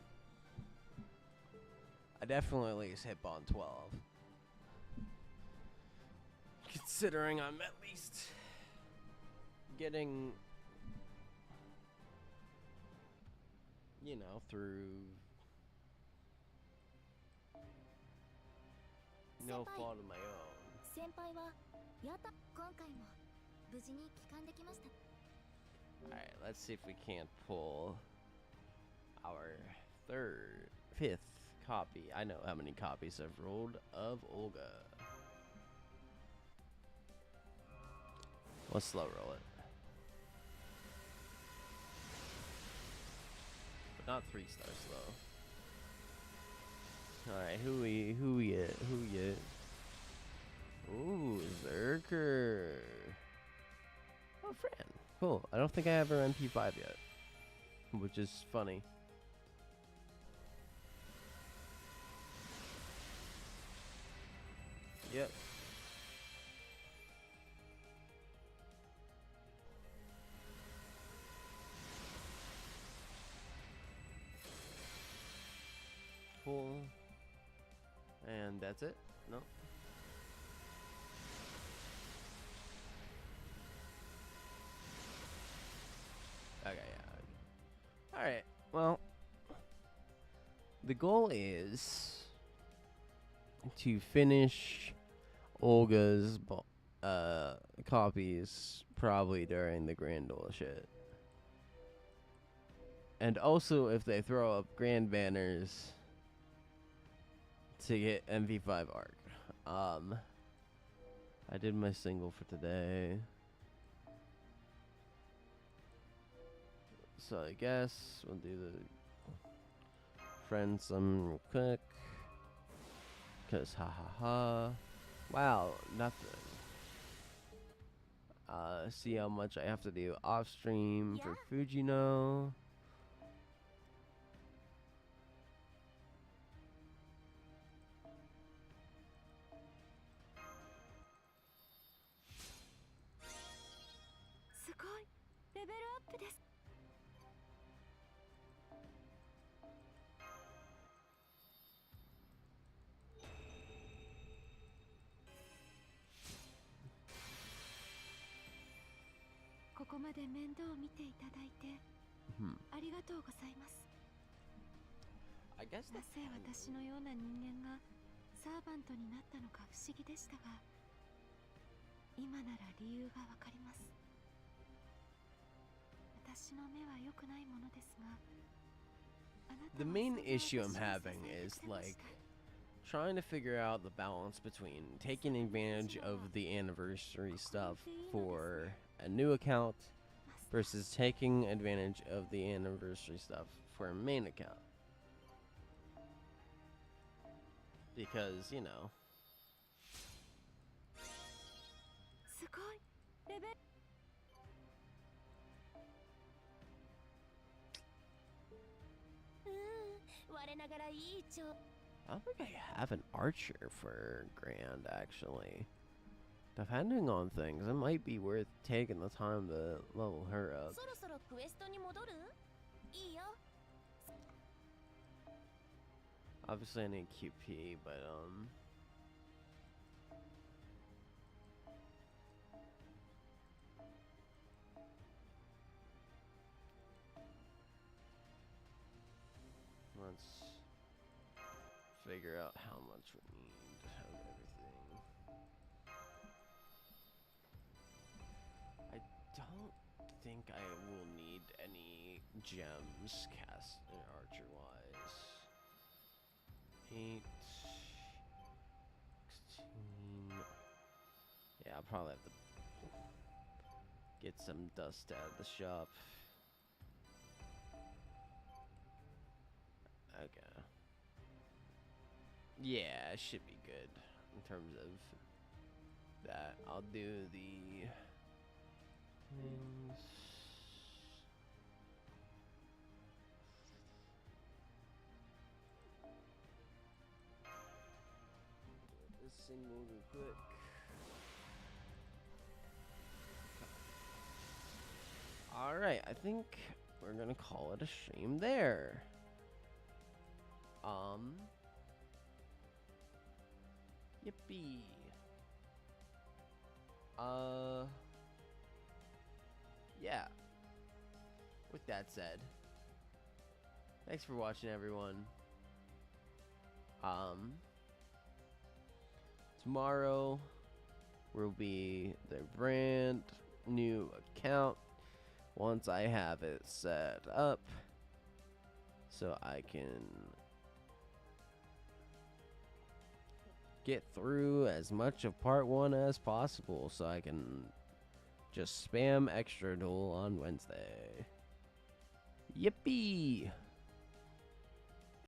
I definitely at least hit Bond 12. Considering I'm at least getting, you know, through no fault of my own. 先輩はやった。今回も無事に帰還できました。let's see if we can't pull our fifth copy. I know how many copies I've rolled of Olga. Let's slow roll it. But not 3-star slow. Alright, who we at? Ooh, Zerker. Oh, Fran. Cool. I don't think I have her MP5 yet, which is funny. Yep. Cool. And that's it? No. Okay, yeah. Alright, well, the goal is to finish Olga's copies probably during the Grand Duel shit. And also, if they throw up grand banners, to get MV5 arc. I did my single for today. So I guess we'll do the friend some real quick. Cause ha ha ha. Wow, nothing. See how much I have to do off stream for Fujino. I guessなぜ私のような人間がサーバントになったのか不思議でしたが、今なら理由がわかります。私の目は良くないものですが、the main issue I'm having is like trying to figure out the balance between taking advantage of the anniversary stuff for a new account versus taking advantage of the anniversary stuff for a main account. Because, you know. I don't think I have an archer for Grand, actually. Depending on things, it might be worth taking the time to level her up. Obviously I need QP, but let's figure out how much we need of everything. I don't think I will need any gems cast archer wise. 8, 16. Yeah, I'll probably have to get some dust out of the shop. Okay. Yeah, it should be good in terms of that. I'll do the things. This single real quick. Alright, I think we're gonna call it a stream there. Yippee. Yeah. With that said, thanks for watching, everyone. Tomorrow will be the brand new account once I have it set up so I can get through as much of part 1 as possible so I can just spam extra duel on Wednesday. Yippee!